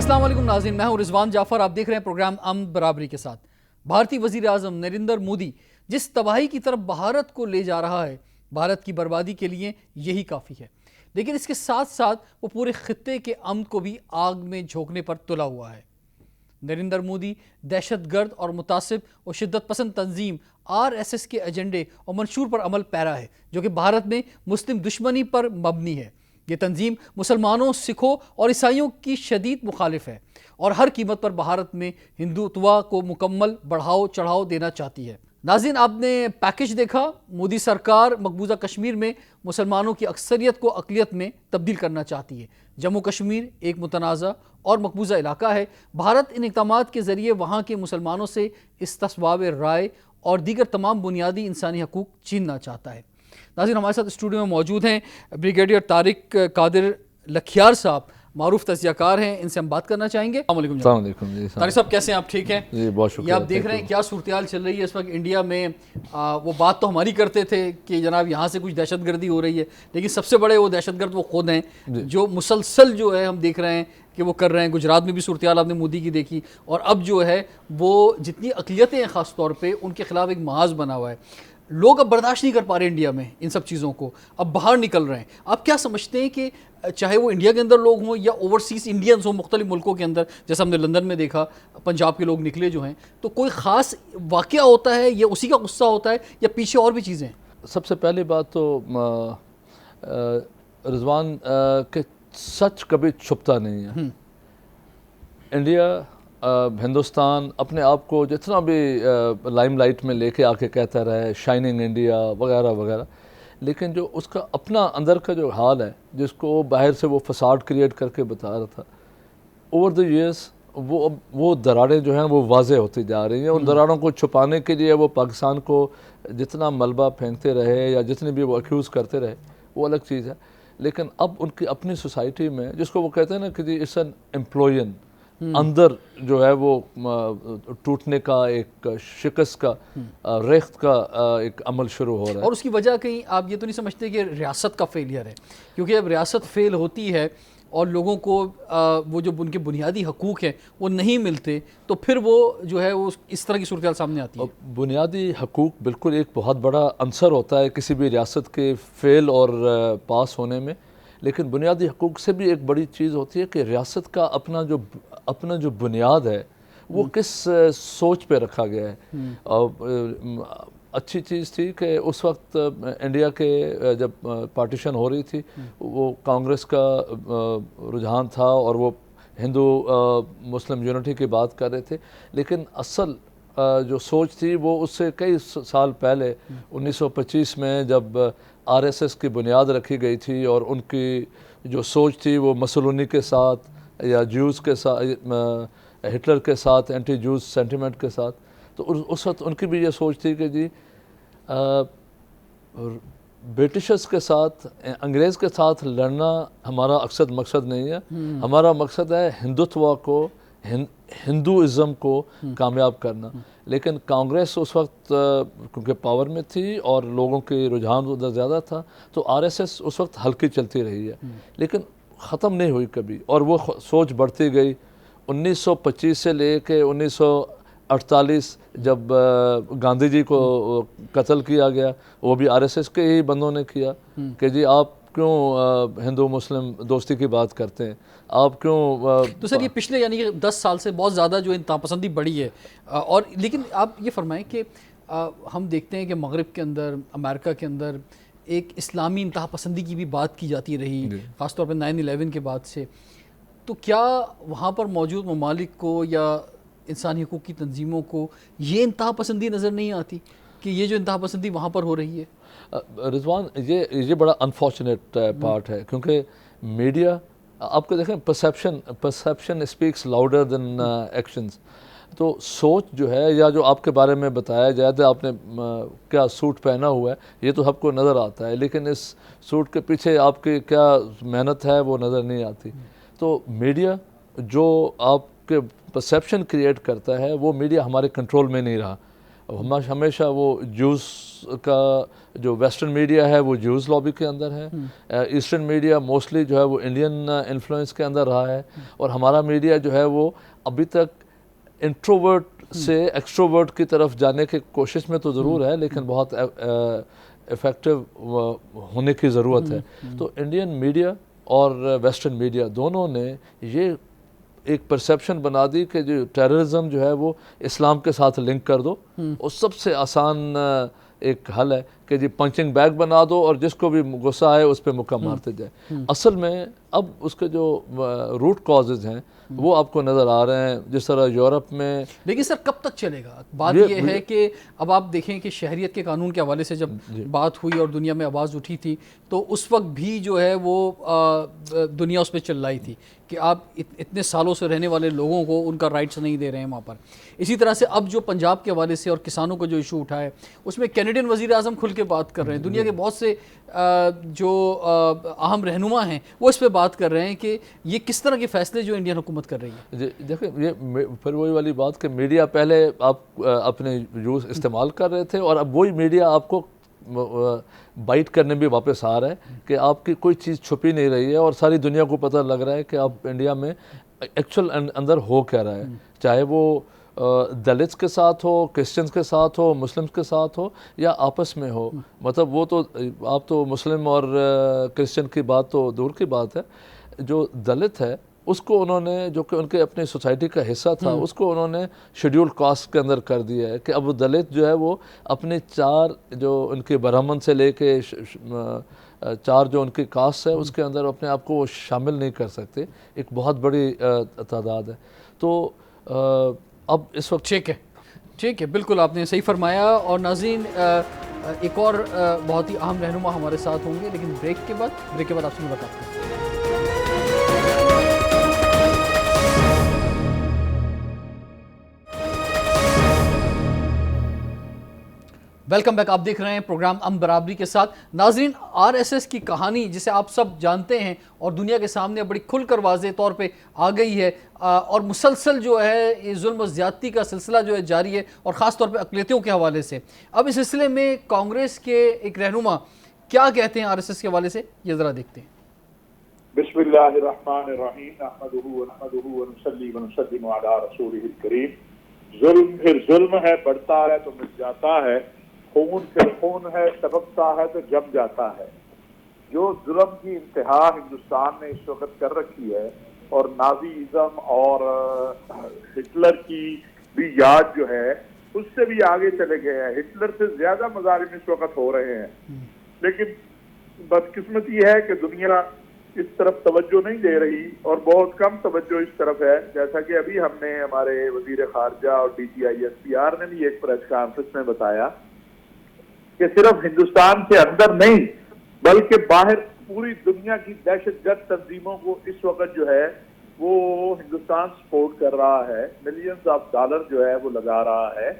السلام علیکم ناظرین، میں ہوں رضوان جعفر. آپ دیکھ رہے ہیں پروگرام امن برابری کے ساتھ. بھارتی وزیر اعظم نریندر مودی جس تباہی کی طرف بھارت کو لے جا رہا ہے، بھارت کی بربادی کے لیے یہی کافی ہے. لیکن اس کے ساتھ ساتھ وہ پورے خطے کے امن کو بھی آگ میں جھونکنے پر تلا ہوا ہے. نریندر مودی دہشت گرد اور متعصب اور شدت پسند تنظیم RSS کے ایجنڈے اور منشور پر عمل پیرا ہے، جو کہ بھارت میں مسلم دشمنی پر مبنی ہے. یہ تنظیم مسلمانوں، سکھوں اور عیسائیوں کی شدید مخالف ہے اور ہر قیمت پر بھارت میں ہندوتوا کو مکمل بڑھاؤ چڑھاؤ دینا چاہتی ہے. ناظرین، آپ نے پیکج دیکھا. مودی سرکار مقبوضہ کشمیر میں مسلمانوں کی اکثریت کو اقلیت میں تبدیل کرنا چاہتی ہے. جموں کشمیر ایک متنازع اور مقبوضہ علاقہ ہے. بھارت ان اقدامات کے ذریعے وہاں کے مسلمانوں سے استصواب رائے اور دیگر تمام بنیادی انسانی حقوق چھیننا چاہتا ہے. ناظرین، ہمارے ساتھ اسٹوڈیو میں موجود ہیں بریگیڈیئر طارق قادر لکھیار صاحب، معروف تجزیہ کار ہیں. ان سے ہم بات کرنا چاہیں گے. السلام علیکم. السلام علیکم جی. طارق صاحب کیسے ہیں آپ؟ ٹھیک ہیں جی، بہت شکریہ. یہ آپ دیکھ رہے ہیں کیا صورتحال چل رہی ہے اس وقت انڈیا میں. وہ بات تو ہماری کرتے تھے کہ جناب یہاں سے کچھ دہشت گردی ہو رہی ہے، لیکن سب سے بڑے وہ دہشت گرد وہ خود ہیں جو مسلسل جو ہے ہم دیکھ رہے ہیں کہ وہ کر رہے ہیں. گجرات میں بھی صورتحال آپ نے مودی کی دیکھی، اور اب جو ہے وہ جتنی اقلیتیں ہیں خاص طور پہ ان کے خلاف ایک محاذ بنا ہوا ہے. لوگ اب برداشت نہیں کر پا رہے انڈیا میں ان سب چیزوں کو، اب باہر نکل رہے ہیں. آپ کیا سمجھتے ہیں کہ چاہے وہ انڈیا کے اندر لوگ ہوں یا اوورسیز انڈینز ہوں مختلف ملکوں کے اندر، جیسا ہم نے لندن میں دیکھا پنجاب کے لوگ نکلے جو ہیں، تو کوئی خاص واقعہ ہوتا ہے یا اسی کا غصہ ہوتا ہے یا پیچھے اور بھی چیزیں ہیں؟ سب سے پہلی بات تو رضوان کہ سچ کبھی چھپتا نہیں ہے. انڈیا، ہندوستان اپنے آپ کو جتنا بھی لائم لائٹ میں لے کے آ کے کہتا رہا ہے شائننگ انڈیا وغیرہ وغیرہ، لیکن جو اس کا اپنا اندر کا جو حال ہے جس کو باہر سے وہ فساد کریٹ کر کے بتا رہا تھا، اوور دی ایئرس وہ دراڑیں جو ہیں وہ واضح ہوتی جا رہی ہیں. ان دراڑوں کو چھپانے کے لیے وہ پاکستان کو جتنا ملبہ پھینکتے رہے یا جتنے بھی وہ اکیوز کرتے رہے وہ الگ چیز ہے. لیکن اب ان کی اپنی سوسائٹی میں جس کو وہ کہتے ہیں نا کہ جی اٹس این امپلوئن، اندر جو ہے وہ ٹوٹنے کا، ایک شکست کا، ریخت کا ایک عمل شروع ہو رہا ہے. اور اس کی وجہ کہیں آپ یہ تو نہیں سمجھتے کہ ریاست کا فیلئر ہے؟ کیونکہ اب ریاست فیل ہوتی ہے اور لوگوں کو وہ جو ان کے بنیادی حقوق ہیں وہ نہیں ملتے، تو پھر وہ جو ہے وہ اس طرح کی صورتحال سامنے آتی ہے. بنیادی حقوق بالکل ایک بہت بڑا عنصر ہوتا ہے کسی بھی ریاست کے فیل اور پاس ہونے میں، لیکن بنیادی حقوق سے بھی ایک بڑی چیز ہوتی ہے کہ ریاست کا اپنا جو بنیاد ہے وہ کس سوچ پہ رکھا گیا ہے. اچھی چیز تھی کہ اس وقت انڈیا کے جب پارٹیشن ہو رہی تھی وہ کانگریس کا رجحان تھا اور وہ ہندو مسلم یونٹی کی بات کر رہے تھے، لیکن اصل جو سوچ تھی وہ اس سے کئی سال پہلے 1925 میں جب RSS کی بنیاد رکھی گئی تھی اور ان کی جو سوچ تھی وہ مسولینی کے ساتھ یا جوز کے ساتھ، ہٹلر کے ساتھ، اینٹی جوز سینٹیمنٹ کے ساتھ، تو اس وقت ان کی بھی یہ سوچ تھی کہ جی برٹشرز کے ساتھ، انگریز کے ساتھ لڑنا ہمارا مقصد نہیں ہے. ہمارا مقصد ہے ہندوتوا کو، ہندوازم کو کامیاب کرنا. لیکن کانگریس اس وقت کیونکہ پاور میں تھی اور لوگوں کے رجحان ادھر زیادہ تھا، تو RSS اس وقت ہلکی چلتی رہی ہے لیکن ختم نہیں ہوئی کبھی، اور وہ سوچ بڑھتی گئی. 1925 سے لے کے 1948 جب گاندھی جی کو قتل کیا گیا، وہ بھی RSS کے ہی بندوں نے کیا کہ جی آپ کیوں ہندو مسلم دوستی کی بات کرتے ہیں، آپ کیوں. تو سر یہ پچھلے یعنی کہ 10 سال سے بہت زیادہ جو انتہا پسندی بڑھی ہے. اور لیکن آپ یہ فرمائیں کہ ہم دیکھتے ہیں کہ مغرب کے اندر، امریکہ کے اندر ایک اسلامی انتہا پسندی کی بھی بات کی جاتی رہی، خاص طور پہ 9/11 کے بعد سے. تو کیا وہاں پر موجود ممالک کو یا انسانی حقوق کی تنظیموں کو یہ انتہا پسندی نظر نہیں آتی کہ یہ جو انتہا پسندی وہاں پر ہو رہی ہے؟ رضوان، یہ بڑا انفارچونیٹ پارٹ ہے کیونکہ میڈیا، آپ کو دیکھیں perception speaks louder than actions. تو سوچ جو ہے یا جو آپ کے بارے میں بتایا جائے تو آپ نے کیا سوٹ پہنا ہوا ہے یہ تو سب کو نظر آتا ہے، لیکن اس سوٹ کے پیچھے آپ کی کیا محنت ہے وہ نظر نہیں آتی. تو میڈیا جو آپ کے پرسیپشن کریٹ کرتا ہے وہ میڈیا ہمارے کنٹرول میں نہیں رہا. ہمیشہ وہ جوز کا جو ویسٹرن میڈیا ہے وہ جوز لابی کے اندر ہے، ایسٹرن میڈیا موسٹلی جو ہے وہ انڈین انفلوئنس کے اندر رہا ہے، اور ہمارا میڈیا جو ہے وہ ابھی تک انٹروورٹ سے ایکسٹروورٹ کی طرف جانے کی کوشش میں تو ضرور ہے، لیکن بہت افیکٹو ہونے کی ضرورت ہے۔ تو انڈین میڈیا اور ویسٹرن میڈیا دونوں نے یہ ایک پرسیپشن بنا دی کہ جو ٹیررزم جو ہے وہ اسلام کے ساتھ لنک کر دو، اور سب سے آسان ایک حل ہے کہ جی پنچنگ بیگ بنا دو اور جس کو بھی غصہ آئے اس پہ مکہ مارتے جائے۔ اصل میں اب اس کے جو روٹ کازز ہیں وہ آپ کو نظر آ رہے ہیں، جس طرح یورپ میں۔ لیکن سر کب تک چلے گا؟ بات یہ ہے کہ اب آپ دیکھیں کہ شہریت کے قانون کے حوالے سے جب بات ہوئی اور دنیا میں آواز اٹھی تھی تو اس وقت بھی جو ہے وہ دنیا اس پہ چلائی تھی کہ آپ اتنے سالوں سے رہنے والے لوگوں کو ان کا رائٹس نہیں دے رہے ہیں وہاں پر۔ اسی طرح سے اب جو پنجاب کے حوالے سے اور کسانوں کا جو ایشو اٹھا ہے اس میں کینیڈین وزیر اعظم کھل کے بات کر رہے ہیں، دنیا کے بہت سے جو اہم رہنما ہیں وہ اس پہ بات کر رہے ہیں کہ یہ کس طرح کے فیصلے جو انڈین حکومت کر رہی ہے۔ جی دیکھیں، یہ پھر وہی والی بات کہ میڈیا پہلے آپ اپنے یوز استعمال کر رہے تھے، اور اب وہی میڈیا آپ کو بائٹ کرنے بھی واپس آ رہا ہے کہ آپ کی کوئی چیز چھپی نہیں رہی ہے، اور ساری دنیا کو پتہ لگ رہا ہے کہ آپ انڈیا میں ایکچول اندر ہو کیا رہا ہے، چاہے وہ دلتس کے ساتھ ہو، کرسچنز کے ساتھ ہو، مسلمز کے ساتھ ہو، یا آپس میں ہو۔ مطلب وہ تو آپ تو مسلم اور کرسچن کی بات تو دور کی بات ہے، جو دلت ہے اس کو انہوں نے، جو کہ ان کے اپنی سوسائٹی کا حصہ تھا، اس کو انہوں نے شیڈیول کاسٹ کے اندر کر دیا ہے کہ اب وہ دلت جو ہے وہ اپنے چار جو ان کے برہمن سے لے کے چار جو ان کی کاسٹ ہے اس کے اندر اپنے آپ کو وہ شامل نہیں کر سکتے، ایک بہت بڑی تعداد ہے۔ تو اب اس وقت ٹھیک ہے، بالکل آپ نے صحیح فرمایا۔ اور ناظرین، ایک اور بہت ہی اہم رہنما ہمارے ساتھ ہوں گے، لیکن بریک کے بعد آپ سے بھی بتاتے ہیں۔ ویلکم بیک، آپ دیکھ رہے ہیں پروگرام امن برابری کے ساتھ۔ ناظرین، آر ایس ایس کی کہانی جسے آپ سب جانتے ہیں اور دنیا کے سامنے بڑی کھل کر واضح طور پہ آ گئی ہے، اور مسلسل جو ہے یہ ظلم و زیادتی کا سلسلہ جو ہے جاری ہے، اور خاص طور پہ اقلیتوں کے حوالے سے۔ اب اس سلسلے میں کانگریس کے ایک رہنما کیا کہتے ہیں آر ایس ایس کے حوالے سے، یہ ذرا دیکھتے ہیں۔ بسم اللہ الرحمن الرحیم، نحمدہ ونصلی ونسلم علی رسولہ الکریم۔ ظلم پھر ظلم ہے، بڑھتا ہے تو مٹ جاتا ہے، خون پھر خون ہے، سبقتا ہے تو جم جاتا ہے۔ جو ظلم کی انتہا ہندوستان نے اس وقت کر رکھی ہے، اور نازیزم اور ہٹلر کی بھی یاد جو ہے اس سے بھی آگے چلے گئے ہیں، ہٹلر سے زیادہ مظالم اس وقت ہو رہے ہیں۔ لیکن بدقسمتی ہے کہ دنیا اس طرف توجہ نہیں دے رہی، اور بہت کم توجہ اس طرف ہے، جیسا کہ ابھی ہم نے ہمارے وزیر خارجہ اور D G I S P R نے بھی ایک پریس کانفرنس میں بتایا کہ صرف ہندوستان کے اندر نہیں بلکہ باہر پوری دنیا کی دہشت گرد تنظیموں کو اس وقت جو ہے وہ ہندوستان سپورٹ کر رہا ہے، ملینز آف ڈالر جو ہے وہ لگا رہا ہے۔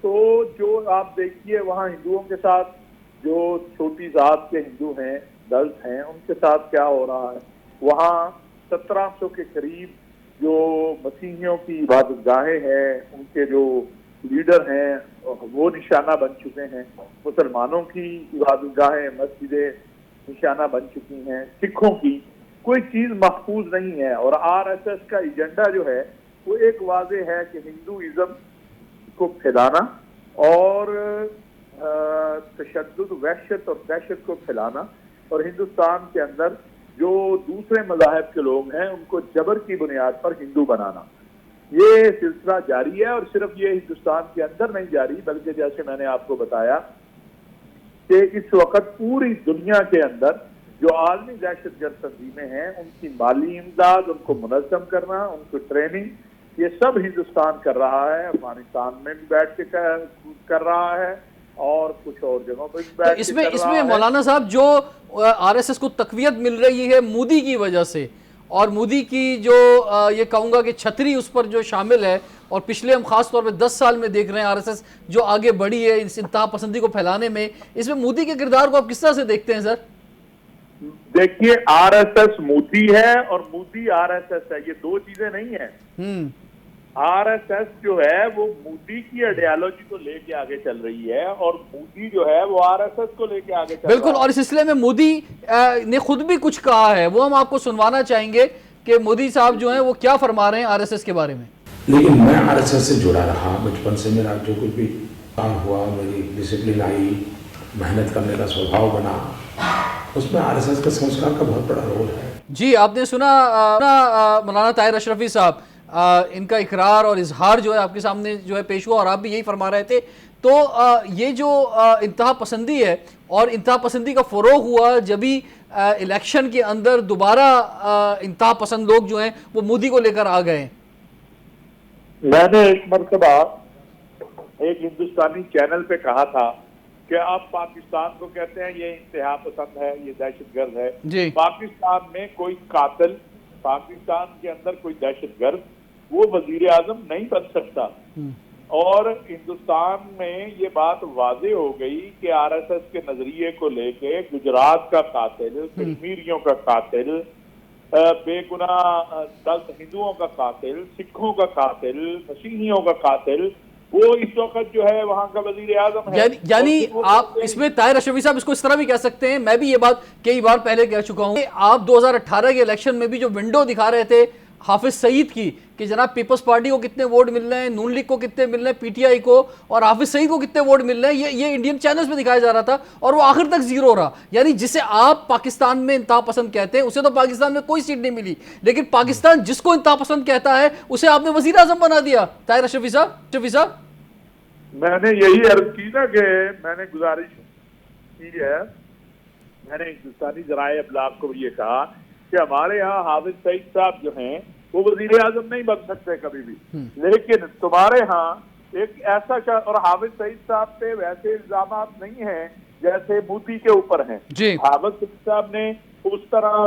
تو جو آپ دیکھیے وہاں ہندوؤں کے ساتھ، جو چھوٹی ذات کے ہندو ہیں، دلت ہیں، ان کے ساتھ کیا ہو رہا ہے۔ وہاں 1700 کے قریب جو مسیحیوں کی عبادت گاہیں ہیں، ان کے جو لیڈر ہیں وہ نشانہ بن چکے ہیں، مسلمانوں کی عبادت گاہیں، مسجدیں نشانہ بن چکی ہیں، سکھوں کی کوئی چیز محفوظ نہیں ہے۔ اور آر ایس ایس کا ایجنڈا جو ہے وہ ایک واضح ہے کہ ہندوازم کو پھیلانا اور تشدد، وحشت اور دہشت کو پھیلانا، اور ہندوستان کے اندر جو دوسرے مذاہب کے لوگ ہیں ان کو جبر کی بنیاد پر ہندو بنانا۔ یہ سلسلہ جاری ہے، اور صرف یہ ہندوستان کے اندر نہیں جاری بلکہ جیسے میں نے آپ کو بتایا کہ اس وقت پوری دنیا کے اندر جو عالمی دہشت گرد تنظیمیں ہیں ان کی مالی امداد، ان کو منظم کرنا، ان کو ٹریننگ، یہ سب ہندوستان کر رہا ہے۔ افغانستان میں بھی بیٹھ کے کر رہا ہے، اور کچھ اور جگہوں پر بھی بیٹھ کے کر رہا ہے۔ اس میں مولانا صاحب جو آر ایس ایس کو تقویت مل رہی ہے مودی کی وجہ سے، اور مودی کی جو یہ کہوں گا کہ چھتری اس پر جو شامل ہے، اور پچھلے ہم خاص طور پہ 10 سال میں دیکھ رہے ہیں آر ایس ایس جو آگے بڑھی ہے اس انتہا پسندی کو پھیلانے میں، اس میں مودی کے کردار کو آپ کس طرح سے دیکھتے ہیں سر؟ دیکھیے، آر ایس ایس مودی ہے اور مودی آر ایس ایس ہے، یہ دو چیزیں نہیں ہیں۔ RSS جو ہے وہ مودی کی آئیڈیالوجی کو لے کے آگے چل رہی ہے اور مودی جو ہے وہ RSS کو لے کے آگے چل رہا ہے. بالکل, اور اس سلسلے میں مودی نے خود بھی کچھ کہا ہے, وہ ہم آپ کو سنوانا چاہیں گے کہ مودی صاحب جو ہیں وہ کیا فرما رہے ہیں RSS کے بارے میں. لیکن میں RSS سے جڑا رہا, بچپن سے میرا جو کچھ بھی کام ہوا, میری ڈسپلن آئی, محنت کرنے کا سوبھاؤ بنا, اس میں RSS کا سنسکار کا بہت بڑا رول ہے. جی, آپ نے سنا مولانا طاہر اشرفی صاحب, ان کا اقرار اور اظہار جو ہے آپ کے سامنے جو ہے پیش ہوا, اور آپ بھی یہی فرما رہے تھے. تو یہ جو انتہا پسندی ہے اور انتہا پسندی کا فروغ ہوا جبھی الیکشن کے اندر دوبارہ انتہا پسند لوگ جو ہیں وہ مودی کو لے کر آ گئے. میں نے ایک مرتبہ ایک ہندوستانی چینل پہ کہا تھا کہ آپ پاکستان کو کہتے ہیں یہ انتہا پسند ہے, یہ دہشت گرد ہے. جی, پاکستان میں کوئی قاتل, پاکستان کے اندر کوئی دہشت گرد وہ وزیر اعظم نہیں بن سکتا. اور ہندوستان میں یہ بات واضح ہو گئی کہ RSS کے نظریے کو لے کے گجرات کا قاتل, کشمیریوں کا قاتل, بے گناہ ہندوؤں کا قاتل, سکھوں کا قاتل, مسیحیوں کا قاتل, وہ اس وقت جو ہے وہاں کا وزیر اعظم ہے. یعنی آپ اس میں طاہر اشرفی صاحب اس کو اس طرح بھی کہہ سکتے ہیں, میں بھی یہ بات کئی بار پہلے کہہ چکا ہوں, آپ 2018 کے الیکشن میں بھی جو ونڈو دکھا رہے تھے حافظ سعید کی کہ جناب پیپلز پارٹی کو کتنے ووٹ مل رہے ہیں, نون لیگ کو کتنے مل رہے ہیں, PTI کو, اور حافظ سعید کو کتنے ووٹ مل رہے ہیں, یہ انڈین چینلز میں دکھایا جا رہا تھا اور وہ آخر تک زیرو رہا. یعنی جسے آپ پاکستان میں انتہا پسند کہتے ہیں اسے تو پاکستان میں کوئی سیٹ نہیں ملی, لیکن پاکستان جس کو انتہا پسند کہتا ہے اسے آپ نے وزیر اعظم بنا دیا. طاہر اشرفی صاحب, میں نے یہی عرض کی نا کہ میں نے گزارش کی ہے, میں نے ہندوستانی ذرائع ابلاغ کو یہ کہا کہ ہمارے ہاں حافظ سعید صاحب جو ہیں وہ وزیر اعظم نہیں بن سکتے کبھی بھی, لیکن تمہارے ہاں ایک ایسا اور حافظ سعید صاحب پہ ویسے الزامات نہیں ہیں جیسے مودی کے اوپر ہیں. حافظ سعید صاحب نے اس طرح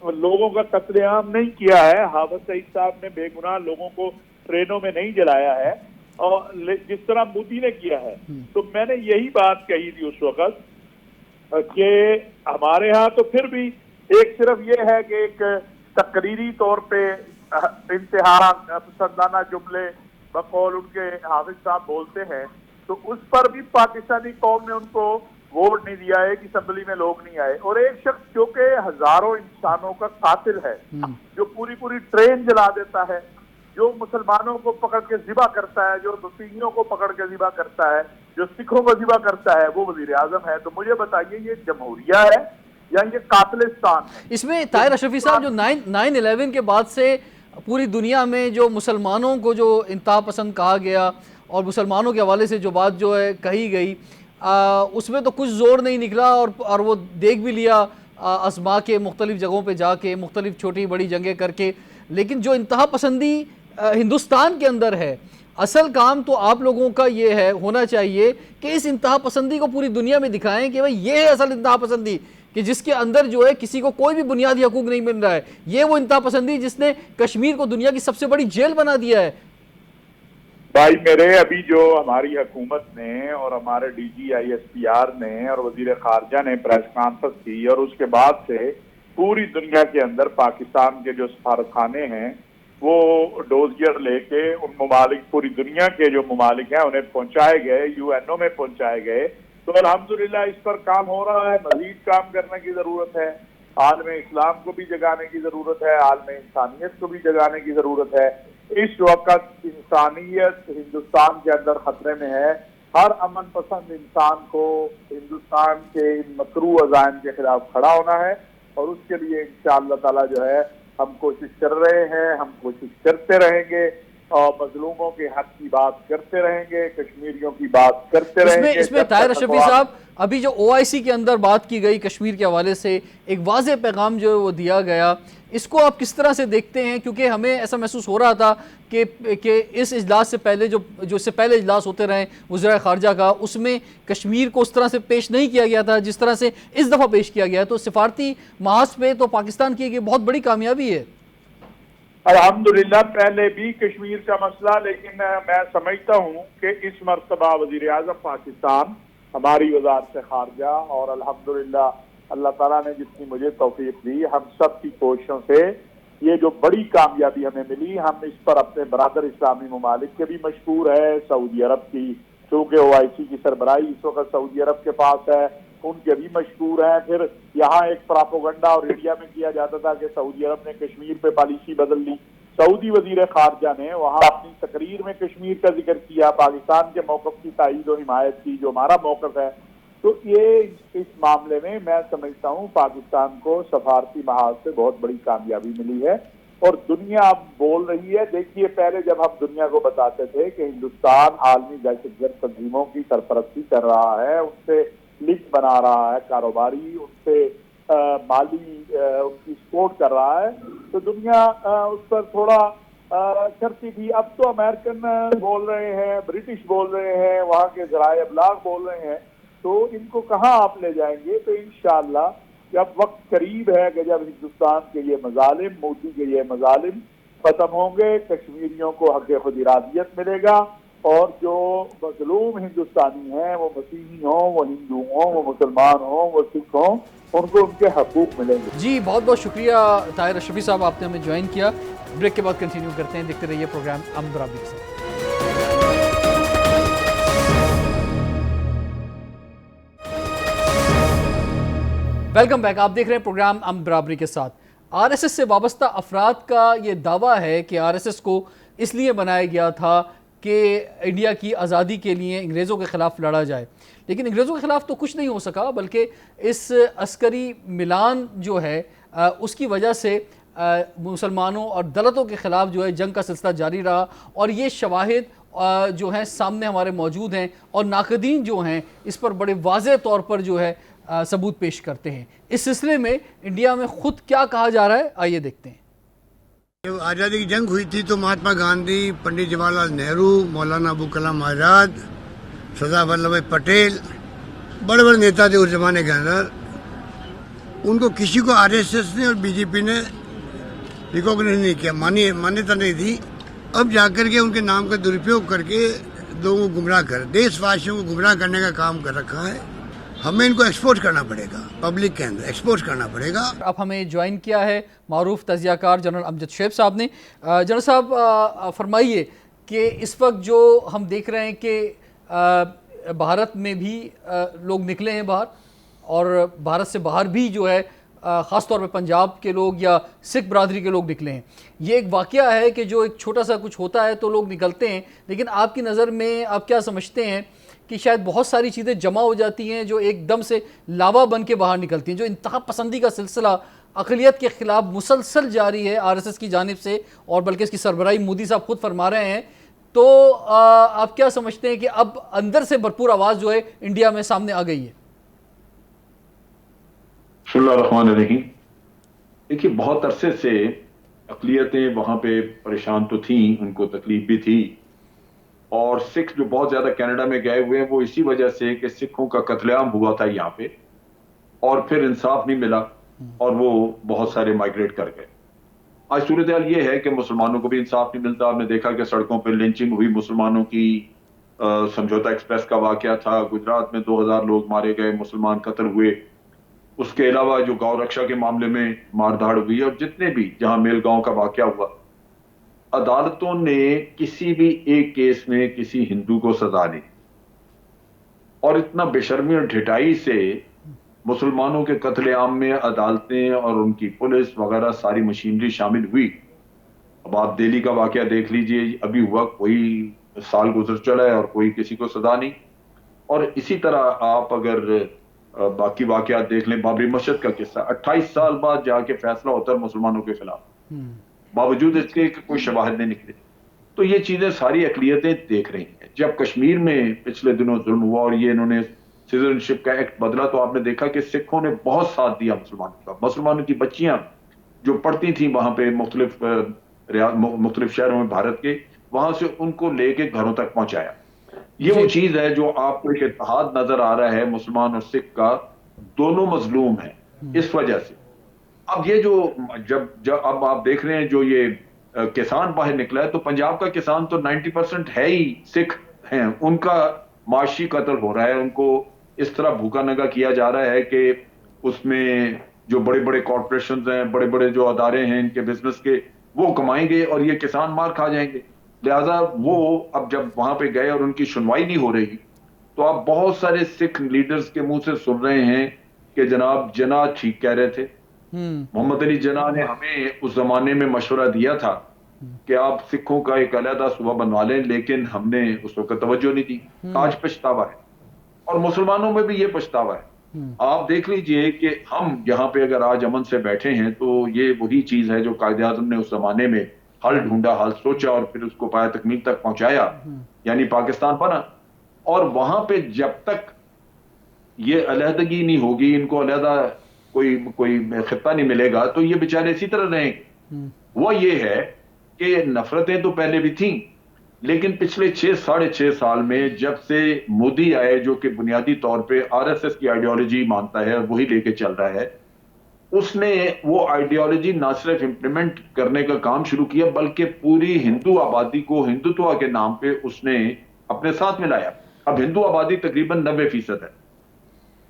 لوگوں کا قتل عام نہیں کیا ہے, حافظ سعید صاحب نے بے گناہ لوگوں کو ٹرینوں میں نہیں جلایا ہے اور جس طرح مودی نے کیا ہے. تو میں نے یہی بات کہی تھی اس وقت کہ ہمارے ہاں تو پھر بھی ایک صرف یہ ہے کہ ایک تقریری طور پہ انتہا پسندانہ جملے بقول ان کے حافظ صاحب بولتے ہیں, تو اس پر بھی پاکستانی قوم نے ان کو ووٹ نہیں دیا ہے, کہ اسمبلی میں لوگ نہیں آئے. اور ایک شخص جو کہ ہزاروں انسانوں کا قاتل ہے, جو پوری ٹرین جلا دیتا ہے, جو مسلمانوں کو پکڑ کے ذبح کرتا ہے, جو مسیحیوں کو پکڑ کے ذبح کرتا ہے, جو سکھوں کو ذبح کرتا ہے, وہ وزیر اعظم ہے. تو مجھے بتائیے یہ جمہوریہ ہے یا یہ قاتلستان ہے؟ اس میں طاہر اشرفی صاحب جو 9/11 کے بعد سے پوری دنیا میں جو مسلمانوں کو جو انتہا پسند کہا گیا اور مسلمانوں کے حوالے سے جو بات جو ہے کہی گئی, اس میں تو کچھ زور نہیں نکلا, اور وہ دیکھ بھی لیا ازما کے مختلف جگہوں پہ جا کے, مختلف چھوٹی بڑی جنگیں کر کے. لیکن جو انتہا پسندی ہندوستان کے اندر ہے, اصل کام تو آپ لوگوں کا یہ ہے ہونا چاہیے کہ اس انتہا پسندی کو پوری دنیا میں دکھائیں کہ بھئی یہ ہے اصل انتہا پسندی, کہ جس کے اندر جو ہے کسی کو کوئی بھی بنیادی حقوق نہیں مل رہا ہے. یہ وہ انتہا پسندی جس نے کشمیر کو دنیا کی سب سے بڑی جیل بنا دیا ہے. بھائی میرے, ابھی جو ہماری حکومت نے اور ہمارے DG ISPR نے اور وزیر خارجہ نے پریس کانفرنس کی, اور اس کے بعد سے پوری دنیا کے اندر پاکستان کے جو سفارت خانے ہیں وہ ڈوزیئر لے کے ان ممالک, پوری دنیا کے جو ممالک ہیں انہیں پہنچائے گئے, UNO میں پہنچائے گئے. تو الحمدللہ اس پر کام ہو رہا ہے, مزید کام کرنے کی ضرورت ہے. عالم اسلام کو بھی جگانے کی ضرورت ہے, عالم انسانیت کو بھی جگانے کی ضرورت ہے. اس وقت انسانیت ہندوستان کے اندر خطرے میں ہے. ہر امن پسند انسان کو ہندوستان کے مکروہ عزائم کے خلاف کھڑا ہونا ہے, اور اس کے لیے انشاءاللہ تعالی جو ہے ہم کوشش کر رہے ہیں, ہم کوشش کرتے رہیں گے, اور مظلوموں کے حق کی بات کرتے رہیں گے, کشمیریوں کی بات کرتے رہیں گے. اس میں طاہر اشرفی صاحب ابھی جو OIC کے اندر بات کی گئی کشمیر کے حوالے سے, ایک واضح پیغام جو وہ دیا گیا, اس کو آپ کس طرح سے دیکھتے ہیں؟ کیونکہ ہمیں ایسا محسوس ہو رہا تھا کہ اس اجلاس سے پہلے جو اس سے پہلے اجلاس ہوتے رہے وزراء خارجہ کا, اس میں کشمیر کو اس طرح سے پیش نہیں کیا گیا تھا جس طرح سے اس دفعہ پیش کیا گیا. تو سفارتی محاذ پہ تو پاکستان کی ایک بہت بڑی کامیابی ہے. الحمدللہ پہلے بھی کشمیر کا مسئلہ, لیکن میں سمجھتا ہوں کہ اس مرتبہ وزیر اعظم پاکستان, ہماری وزارت خارجہ, اور الحمدللہ اللہ تعالیٰ نے جتنی مجھے توفیق دی, ہم سب کی کوششوں سے یہ جو بڑی کامیابی ہمیں ملی، ہم اس پر اپنے برادر اسلامی ممالک کے بھی مشکور ہے. سعودی عرب کی چونکہ OIC کی سربراہی اس وقت سعودی عرب کے پاس ہے، ان کے بھی مشکور ہیں. پھر یہاں ایک پراپوگنڈا اور انڈیا میں کیا جاتا تھا کہ سعودی عرب نے کشمیر پہ پالیسی بدل لی. سعودی وزیر خارجہ نے وہاں اپنی تقریر میں کشمیر کا ذکر کیا، پاکستان کے موقف کی تائید و حمایت کی جو ہمارا موقف ہے. تو یہ اس معاملے میں میں سمجھتا ہوں پاکستان کو سفارتی محاذ سے بہت بڑی کامیابی ملی ہے اور دنیا اب بول رہی ہے. دیکھیے پہلے جب ہم دنیا کو بتاتے تھے کہ ہندوستان عالمی دہشت گرد تنظیموں کی سرپرستی کر رہا ہے، ان سے لنک بنا رہا ہے کاروباری، ان سے مالی ان کی سپورٹ کر رہا ہے، تو دنیا اس پر تھوڑا کرتی تھی. اب تو امریکن بول رہے ہیں، برٹش بول رہے ہیں، وہاں کے ذرائع ابلاغ بول رہے ہیں، تو ان کو کہاں آپ لے جائیں گے؟ تو انشاءاللہ جب وقت قریب ہے کہ جب ہندوستان کے یہ مظالم، مودی کے یہ مظالم ختم ہوں گے، کشمیریوں کو حق خود ارادیت ملے گا اور جو مظلوم ہندوستانی ہیں، وہ مسیحی ہوں، وہ ہندو ہوں، وہ مسلمان ہوں، وہ سکھ ہوں، ان کو ان کے حقوق ملیں گے. جی بہت بہت شکریہ طاہر اشرفی صاحب، آپ نے ہمیں جوائن کیا. بریک کے بعد کنٹینیو کرتے ہیں. دیکھتے رہیے پروگرام امن برابری کے ساتھ. Welcome back. آپ دیکھ رہے ہیں پروگرام امن برابری کے ساتھ. RSS سے وابستہ افراد کا یہ دعویٰ ہے کہ RSS کو اس لیے بنایا گیا تھا کہ انڈیا کی آزادی کے لیے انگریزوں کے خلاف لڑا جائے، لیکن انگریزوں کے خلاف تو کچھ نہیں ہو سکا، بلکہ اس عسکری ملان جو ہے اس کی وجہ سے مسلمانوں اور دلتوں کے خلاف جو ہے جنگ کا سلسلہ جاری رہا. اور یہ شواہد جو ہیں سامنے ہمارے موجود ہیں اور ناقدین جو ہیں اس پر بڑے واضح طور پر جو ہے ثبوت پیش کرتے ہیں. اس سلسلے میں انڈیا میں خود کیا کہا جا رہا ہے، آئیے دیکھتے ہیں. جب آزادی کی جنگ ہوئی تھی تو مہاتما گاندھی، پنڈت جواہر لال نہرو، مولانا ابو کلام آزاد، سردار ولبھ بھائی پٹیل، بڑے بڑے نیتا تھے اس زمانے کے اندر. ان کو کسی کو RSS نے اور BJP نے ریکوگنائز نہیں کیا، مانیتا نہیں دی. اب جا کر کے ان کے نام کا درپیوگ کر کے لوگوں کو گمراہ دیش واسیوں کو گمراہ کرنے کا کام کر رکھا ہے. ہمیں ان کو ایکسپوز کرنا پڑے گا، پبلک کے اندر ایکسپوز کرنا پڑے گا. اب ہمیں جوائن کیا ہے معروف تجزیہ کار جنرل امجد شعیب صاحب نے. جنرل صاحب فرمائیے کہ اس وقت جو ہم دیکھ رہے ہیں کہ بھارت میں بھی لوگ نکلے ہیں باہر، اور بھارت سے باہر بھی جو ہے خاص طور پہ پنجاب کے لوگ یا سکھ برادری کے لوگ نکلے ہیں. یہ ایک واقعہ ہے کہ جو ایک چھوٹا سا کچھ ہوتا ہے تو لوگ نکلتے ہیں، لیکن آپ کی نظر میں آپ کیا سمجھتے ہیں کہ شاید بہت ساری چیزیں جمع ہو جاتی ہیں جو ایک دم سے لاوا بن کے باہر نکلتی ہیں، جو انتہا پسندی کا سلسلہ اقلیت کے خلاف مسلسل جاری ہے RSS کی جانب سے، اور بلکہ اس کی سربراہی مودی صاحب خود فرما رہے ہیں. تو آپ کیا سمجھتے ہیں کہ اب اندر سے بھرپور آواز جو ہے انڈیا میں سامنے آ گئی ہے؟ بسم اللہ الرحمن الرحیم. دیکھیے بہت عرصے سے اقلیتیں وہاں پہ پریشان تو تھیں، ان کو تکلیف بھی تھی، اور سکھ جو بہت زیادہ کینیڈا میں گئے ہوئے ہیں وہ اسی وجہ سے کہ سکھوں کا قتل عام ہوا تھا یہاں پہ اور پھر انصاف نہیں ملا اور وہ بہت سارے مائگریٹ کر گئے. آج صورتحال یہ ہے کہ مسلمانوں کو بھی انصاف نہیں ملتا. آپ نے دیکھا کہ سڑکوں پہ لنچنگ ہوئی مسلمانوں کی، سمجھوتا ایکسپریس کا واقعہ تھا، گجرات میں 2000 لوگ مارے گئے، مسلمان قتل ہوئے. اس کے علاوہ جو گاؤں رکشا کے معاملے میں مار دھاڑ ہوئی، اور جتنے بھی جہاں میل گاؤں کا واقعہ ہوا، عدالتوں نے کسی بھی ایک کیس میں کسی ہندو کو سزا نہیں، اور اتنا بے شرمی اور ڈھٹائی سے مسلمانوں کے قتل عام میں عدالتیں اور ان کی پولیس وغیرہ ساری مشینری شامل ہوئی. اب آپ دہلی کا واقعہ دیکھ لیجئے، ابھی ہوا، کوئی سال گزر چلا ہے اور کوئی کسی کو سزا نہیں. اور اسی طرح آپ اگر باقی واقعات دیکھ لیں، بابری مسجد کا قصہ 28 سال بعد جا کے فیصلہ ہوتا ہے مسلمانوں کے خلاف، باوجود اس کے کہ کوئی شواہد نہیں نکلے. تو یہ چیزیں ساری اقلیتیں دیکھ رہی ہیں. جب کشمیر میں پچھلے دنوں ظلم ہوا اور یہ انہوں نے سٹیزنشپ کا ایکٹ بدلا، تو آپ نے دیکھا کہ سکھوں نے بہت ساتھ دیا مسلمانوں کا. مسلمانوں کی بچیاں جو پڑھتی تھیں وہاں پہ مختلف شہروں میں بھارت کے، وہاں سے ان کو لے کے گھروں تک پہنچایا. یہ وہ چیز ہے جو آپ کو ایک اتحاد نظر آ رہا ہے مسلمان اور سکھ کا، دونوں مظلوم ہیں اس وجہ سے. اب یہ جو جب اب آپ دیکھ رہے ہیں جو یہ کسان باہر نکلا ہے، تو پنجاب کا کسان تو 90% ہے ہی سکھ ہیں. ان کا معاشی قتل ہو رہا ہے، ان کو اس طرح بھوکا ننگا کیا جا رہا ہے کہ اس میں جو بڑے بڑے کارپوریشنز ہیں, بڑے بڑے جو ادارے ہیں ان کے بزنس کے, وہ کمائیں گے اور یہ کسان مار کھا جائیں گے. لہذا وہ اب جب وہاں پہ گئے اور ان کی سنوائی نہیں ہو رہی, تو آپ بہت سارے سکھ لیڈرز کے منہ سے سن رہے ہیں کہ جناب جناح ٹھیک کہہ رہے تھے. محمد علی جناح نے ہمیں اس زمانے میں مشورہ دیا تھا کہ آپ سکھوں کا ایک علیحدہ صوبہ بنوا لیں, لیکن ہم نے اس وقت توجہ نہیں دی. آج پچھتاوا ہے, اور مسلمانوں میں بھی یہ پچھتاوا ہے. آپ دیکھ لیجئے کہ ہم یہاں پہ اگر آج امن سے بیٹھے ہیں تو یہ وہی چیز ہے جو قائد اعظم نے اس زمانے میں حل ڈھونڈا, حل سوچا اور پھر اس کو پایہ تکمیل تک پہنچایا, یعنی پاکستان بنا. اور وہاں پہ جب تک یہ علیحدگی نہیں ہوگی, ان کو علیحدہ کوئی خطہ نہیں ملے گا, تو یہ بیچارے اسی طرح رہیں گے. وہ یہ ہے کہ نفرتیں تو پہلے بھی تھیں, لیکن پچھلے 6-6.5 سال میں جب سے مودی آئے, جو کہ بنیادی طور پہ RSS کی آئیڈیالوجی مانتا ہے اور وہی لے کے چل رہا ہے, اس نے وہ آئیڈیالوجی نہ صرف امپلیمنٹ کرنے کا کام شروع کیا, بلکہ پوری ہندو آبادی کو ہندوتوا کے نام پہ اس نے اپنے ساتھ ملایا. اب ہندو آبادی تقریباً 90% ہے,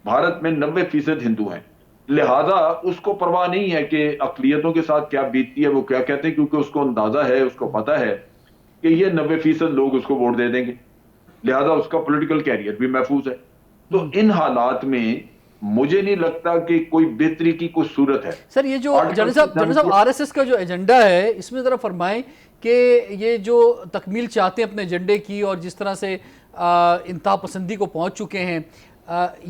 بھارت میں 90% ہندو ہیں. لہذا اس کو پرواہ نہیں ہے کہ اقلیتوں کے ساتھ کیا بیتتی ہے, وہ کیا کہتے ہیں, کیونکہ اس کو اندازہ ہے, اس کو پتا ہے کہ یہ 90% لوگ اس کو ووٹ دے دیں گے. لہذا اس کا پولیٹیکل کیریئر بھی محفوظ ہے. تو ان حالات میں مجھے نہیں لگتا کہ کوئی بہتری کی کوئی صورت ہے. سر یہ جو جنرل صاحب RSS کا جو ایجنڈا ہے, اس میں ذرا فرمائیں کہ یہ جو تکمیل چاہتے ہیں اپنے ایجنڈے کی, اور جس طرح سے انتہا پسندی کو پہنچ چکے ہیں,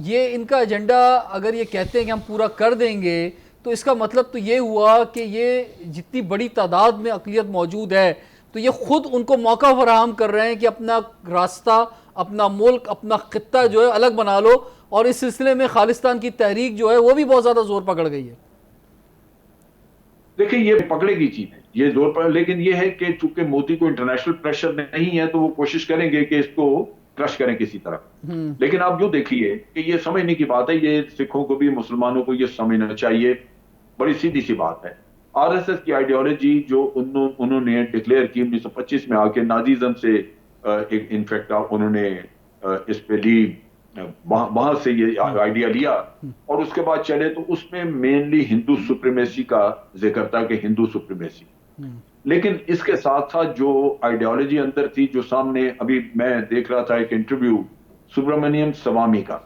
یہ ان کا ایجنڈا اگر یہ کہتے ہیں کہ ہم پورا کر دیں گے, تو اس کا مطلب تو یہ ہوا کہ یہ جتنی بڑی تعداد میں اقلیت موجود ہے, تو یہ خود ان کو موقع فراہم کر رہے ہیں کہ اپنا راستہ, اپنا ملک, اپنا خطہ جو ہے الگ بنا لو, اور اس سلسلے میں خالصتان کی تحریک جو ہے وہ بھی بہت زیادہ زور پکڑ گئی ہے. دیکھیں یہ پکڑے گی چیز ہے, یہ زور پر, لیکن یہ ہے کہ چونکہ مودی کو انٹرنیشنل پریشر نہیں ہے, تو وہ کوشش کریں گے کہ اس کو کرش کریں کسی طرح. لیکن آپ جو دیکھیے کہ یہ سمجھنے کی بات ہے, یہ سکھوں کو بھی مسلمانوں کو یہ سمجھنا چاہیے, بڑی سیدھی سی بات ہے. RSS کی آئیڈیالوجی جو انہوں نے ڈکلیئر کی 1925 میں آ کے, نازیزم سے انفیکٹ انہوں نے اس پہ لی, وہاں سے یہ آئیڈیا لیا, اور اس کے بعد چلے تو اس میں مینلی ہندو سپریمیسی کا ذکر تھا کہ ہندو سپریمیسی. لیکن اس کے ساتھ ساتھ جو آئیڈیالوجی اندر تھی, جو سامنے ابھی میں دیکھ رہا تھا ایک انٹرویو سبرامنیم سوامی کا,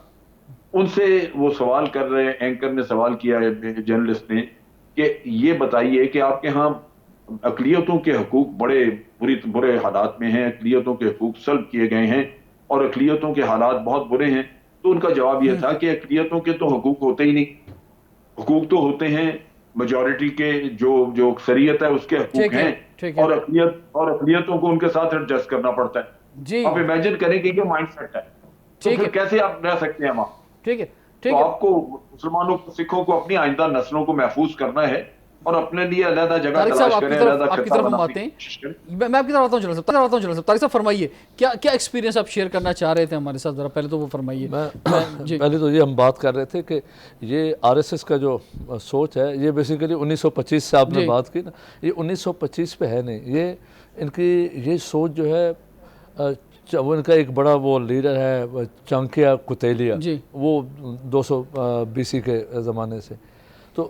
ان سے وہ سوال کر رہے ہیں, اینکر نے سوال کیا ہے جرنلسٹ نے, کہ یہ بتائیے کہ آپ کے ہاں اقلیتوں کے حقوق بڑے برے حالات میں ہیں, اقلیتوں کے حقوق سلب کیے گئے ہیں اور اقلیتوں کے حالات بہت برے ہیں. تو ان کا جواب یہ تھا کہ اقلیتوں کے تو حقوق ہوتے ہی نہیں, حقوق تو ہوتے ہیں میجورٹی کے, جو اکثریت ہے اس کے حقوق ہیں, اور اقلیتوں کو ان کے ساتھ ایڈجسٹ کرنا پڑتا ہے. آپ امیجن کریں کہ یہ مائنڈ سیٹ ہے, تو پھر کیسے آپ رہ سکتے ہیں وہاں. تو آپ کو مسلمانوں سکھوں کو اپنی آئندہ نسلوں کو محفوظ کرنا ہے, اور اپنے لیے علیحدہ جگہ تلاش کریں, علیحدہ خطہ بنانے کی کوشش کریں. میں آپ کی طرف آتا ہوں جنرل صاحب. طارق صاحب فرمائیے, کیا ایکسپیرینس آپ شیئر کرنا چاہ رہے تھے ہمارے ساتھ, ذرا پہلے تو وہ فرمائیے. پہلے تو یہ ہم بات کر رہے تھے کہ یہ RSS کا جو سوچ ہے, یہ بیسیکلی 1925 سے آپ نے بات کی نا, یہ 1925 پہ ہے نہیں. یہ ان کی یہ سوچ جو ہے, وہ ان کا ایک بڑا وہ لیڈر ہے چانکیا کوتیلیا, وہ 200 BC کے زمانے سے. تو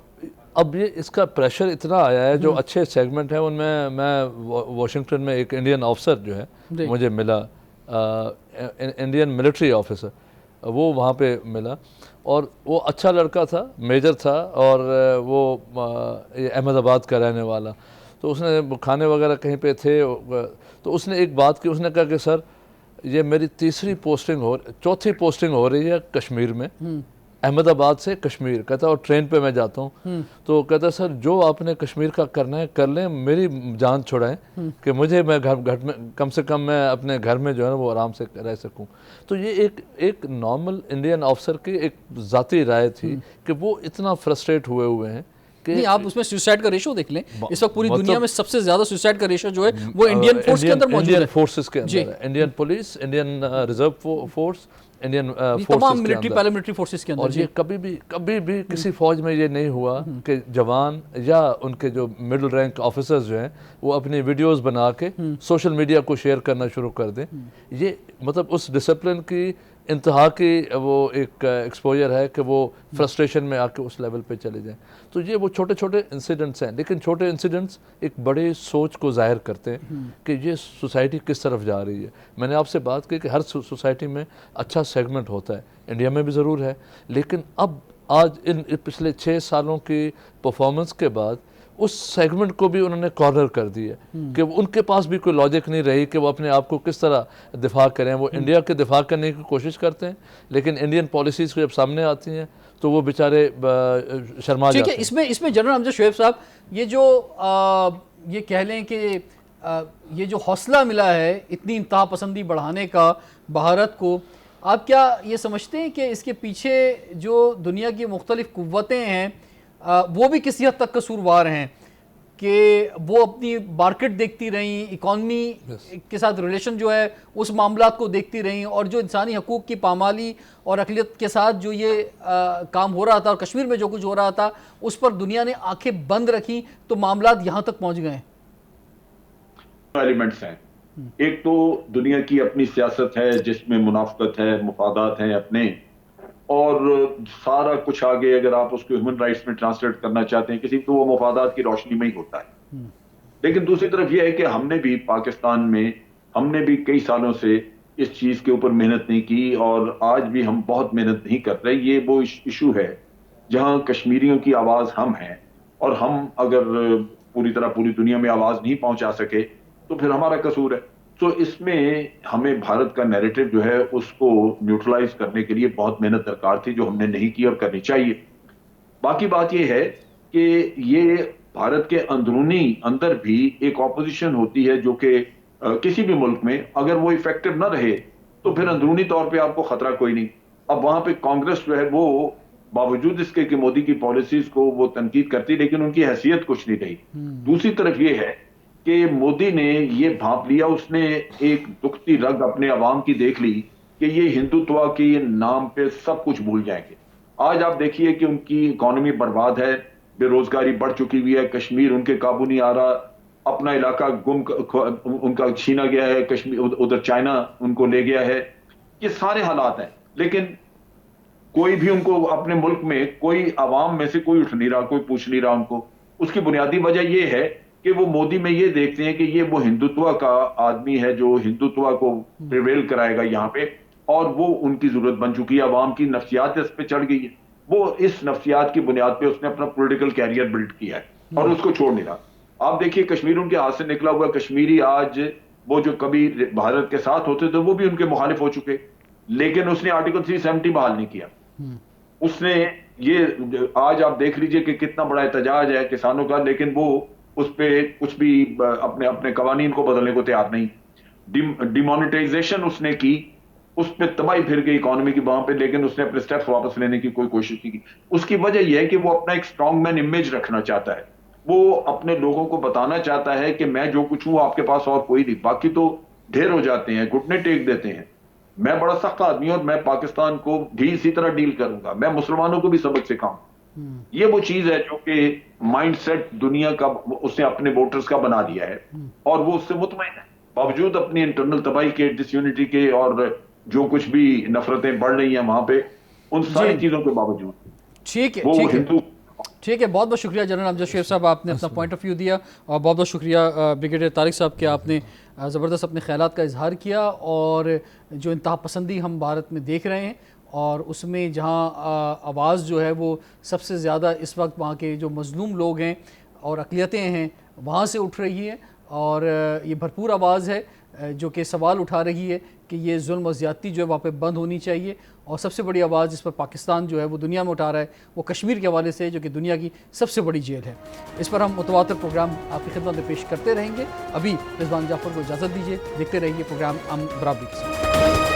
اب یہ اس کا پریشر اتنا آیا ہے, جو اچھے سیگمنٹ ہیں ان میں واشنگٹن میں ایک انڈین آفسر جو ہے مجھے ملا, انڈین ملٹری آفیسر, وہ وہاں پہ ملا, اور وہ اچھا لڑکا تھا, میجر تھا, اور وہ احمد آباد کا رہنے والا. تو اس نے کھانے وغیرہ کہیں پہ تھے, تو اس نے ایک بات کی, اس نے کہا کہ سر یہ میری چوتھی پوسٹنگ ہو رہی ہے کشمیر میں, احمد آباد سے کشمیر. کہتا اور ٹرین پہ میں جاتا ہوں, تو کہتا سر جو آپ نے کشمیر کا کرنا ہے کر لیں, میری جان چھڑائیں کہ مجھے میں گھر میں کم سے کم میں اپنے گھر میں جو ہے نا وہ آرام سے رہ سکوں. تو یہ ایک نارمل انڈین آفسر کی ایک ذاتی رائے تھی کہ وہ اتنا فرسٹریٹ ہوئے ہیں کہ نہیں, آپ اس میں سوسائڈ کا ریشو دیکھ لیں, اس وقت پوری دنیا میں سب سے زیادہ سوسائڈ کا ریشو جو ہے وہ انڈین فورس کے اندر موجود ہے, انڈین فورسز کے اندر ہے, Indian police, Indian reserve force, Indian تمام ملٹری پیراملٹری فورسز کے اندر. اور یہ کبھی بھی کسی فوج میں یہ نہیں ہوا کہ جوان یا ان کے جو مڈل رینک آفیسرز جو ہیں وہ اپنی ویڈیوز بنا کے سوشل میڈیا کو شیئر کرنا شروع کر دیں. یہ مطلب اس ڈسپلن کی انتہا کی وہ ایک ایکسپوجر ہے کہ وہ فرسٹریشن میں آ کے اس لیول پہ چلے جائیں. تو یہ وہ چھوٹے چھوٹے انسیڈنٹس ہیں, لیکن چھوٹے انسیڈنٹس ایک بڑے سوچ کو ظاہر کرتے ہیں کہ یہ سوسائٹی کس طرف جا رہی ہے. میں نے آپ سے بات کی کہ ہر سوسائٹی میں اچھا سیگمنٹ ہوتا ہے, انڈیا میں بھی ضرور ہے, لیکن اب آج ان پچھلے 6 سالوں کی پرفارمنس کے بعد اس سیگمنٹ کو بھی انہوں نے کارنر کر دی ہے کہ ان کے پاس بھی کوئی لاجک نہیں رہی کہ وہ اپنے آپ کو کس طرح دفاع کریں. وہ انڈیا کے دفاع کرنے کی کوشش کرتے ہیں, لیکن انڈین پالیسیز جب سامنے آتی ہیں تو وہ بیچارے شرما جاتے ہیں. اس میں جنرل امجد شعیب صاحب, یہ جو یہ کہہ لیں کہ یہ جو حوصلہ ملا ہے اتنی انتہا پسندی بڑھانے کا بھارت کو, آپ کیا یہ سمجھتے ہیں کہ اس کے پیچھے جو دنیا کی مختلف قوتیں ہیں وہ بھی کسی حد تک قصوروار ہیں کہ وہ اپنی مارکیٹ دیکھتی رہیں, اکانومی کے ساتھ ریلیشن جو ہے اس معاملات کو دیکھتی رہیں, اور جو انسانی حقوق کی پامالی اور اقلیت کے ساتھ جو یہ کام ہو رہا تھا اور کشمیر میں جو کچھ ہو رہا تھا اس پر دنیا نے آنکھیں بند رکھیں تو معاملات یہاں تک پہنچ گئے ہیں؟ ایلیمنٹس ہیں. ایک تو دنیا کی اپنی سیاست ہے جس میں منافقت ہے, مفادات ہیں اپنے, اور سارا کچھ آگے اگر آپ اس کو ہیومن رائٹس میں ٹرانسلیٹ کرنا چاہتے ہیں کسی, تو وہ مفادات کی روشنی میں ہی ہوتا ہے. لیکن دوسری طرف یہ ہے کہ ہم نے بھی پاکستان میں ہم نے بھی کئی سالوں سے اس چیز کے اوپر محنت نہیں کی, اور آج بھی ہم بہت محنت نہیں کر رہے. یہ وہ ایشو ہے جہاں کشمیریوں کی آواز ہم ہیں, اور ہم اگر پوری طرح پوری دنیا میں آواز نہیں پہنچا سکے تو پھر ہمارا قصور ہے. تو اس میں ہمیں بھارت کا نیریٹو جو ہے اس کو نیوٹرلائز کرنے کے لیے بہت محنت درکار تھی, جو ہم نے نہیں کی اور کرنی چاہیے. باقی بات یہ ہے کہ یہ بھارت کے اندر بھی ایک اپوزیشن ہوتی ہے جو کہ کسی بھی ملک میں اگر وہ ایفیکٹو نہ رہے تو پھر اندرونی طور پہ آپ کو خطرہ کوئی نہیں. اب وہاں پہ کانگریس جو ہے وہ باوجود اس کے کہ مودی کی پالیسیز کو وہ تنقید کرتی, لیکن ان کی حیثیت کچھ نہیں رہی. دوسری طرف یہ ہے کہ مودی نے یہ بھانپ لیا, اس نے ایک دکھتی رگ اپنے عوام کی دیکھ لی کہ یہ ہندوتوا کے نام پہ سب کچھ بھول جائیں گے. آج آپ دیکھیے کہ ان کی اکانومی برباد ہے, بے روزگاری بڑھ چکی ہوئی ہے, کشمیر ان کے قابو نہیں آ رہا, اپنا علاقہ ان کا چھینا گیا ہے, کشمیر ادھر چائنا ان کو لے گیا ہے. یہ سارے حالات ہیں, لیکن کوئی بھی ان کو اپنے ملک میں کوئی عوام میں سے کوئی اٹھ نہیں رہا, کوئی پوچھ نہیں رہا ان کو. اس کی بنیادی وجہ یہ ہے کہ وہ مودی میں یہ دیکھتے ہیں کہ یہ وہ ہندوتوا کا آدمی ہے جو ہندوتوا کو پریویل کرائے گا یہاں پہ, اور وہ ان کی ضرورت بن چکی ہے. عوام کی نفسیات اس پہ چڑھ گئی ہے, وہ اس نفسیات کی بنیاد پہ اس نے اپنا پولیٹیکل کیریئر بلڈ کیا ہے اور اس کو چھوڑ نہیں رہا. آپ دیکھیے کشمیر ان کے ہاتھ سے نکلا ہوا, کشمیری آج وہ جو کبھی بھارت کے ساتھ ہوتے تھے وہ بھی ان کے مخالف ہو چکے, لیکن اس نے آرٹیکل 370 بحال نہیں کیا. اس نے یہ آج آپ دیکھ لیجئے کہ کتنا بڑا احتجاج ہے کسانوں کا, لیکن وہ اس پہ کچھ بھی اپنے قوانین کو بدلنے کو تیار نہیں. ڈیمونیٹائزیشن اس نے کی, اس پہ تباہی پھر گئی اکانومی کی وہاں پہ, لیکن اس نے اپنے سٹیپس واپس لینے کی کوئی کوشش نہیں کی. اس کی وجہ یہ ہے کہ وہ اپنا ایک اسٹرانگ مین امیج رکھنا چاہتا ہے, وہ اپنے لوگوں کو بتانا چاہتا ہے کہ میں جو کچھ ہوں آپ کے پاس اور کوئی نہیں, باقی تو ڈھیر ہو جاتے ہیں, گھٹنے ٹیک دیتے ہیں. میں بڑا سخت آدمی ہوں اور میں پاکستان کو بھی اسی طرح ڈیل کروں گا, میں مسلمانوں کو بھی سبق سکھاؤں. یہ وہ چیز ہے جو کہ مائنڈ سیٹ دنیا کا اس نے اپنے ووٹرز کا بنا دیا ہے, اور وہ اس سے مطمئن ہے باوجود اپنی انٹرنل تباہی کے, ڈس یونٹی کے, اور جو کچھ بھی نفرتیں بڑھ رہی ہیں وہاں پہ, ان ساری چیزوں کے باوجود. ٹھیک ہے, وہ ہندو ٹھیک ہے. بہت بہت شکریہ جنرل امجد شعیب صاحب, آپ نے اپنا پوائنٹ آف ویو دیا, اور بہت بہت شکریہ بریگیڈیئر طارق صاحب کہ آپ نے زبردست اپنے خیالات کا اظہار کیا. اور جو انتہا پسندی ہم بھارت میں دیکھ رہے ہیں, اور اس میں جہاں آواز جو ہے وہ سب سے زیادہ اس وقت وہاں کے جو مظلوم لوگ ہیں اور اقلیتیں ہیں وہاں سے اٹھ رہی ہے, اور یہ بھرپور آواز ہے جو کہ سوال اٹھا رہی ہے کہ یہ ظلم و زیادتی جو ہے وہاں پہ بند ہونی چاہیے. اور سب سے بڑی آواز جس پر پاکستان جو ہے وہ دنیا میں اٹھا رہا ہے وہ کشمیر کے حوالے سے, جو کہ دنیا کی سب سے بڑی جیل ہے. اس پر ہم متواتر پروگرام آپ کی خدمت میں پیش کرتے رہیں گے. ابھی رضوان جعفر کو اجازت دیجیے, دیکھتے رہیے پروگرام برابری کے ساتھ.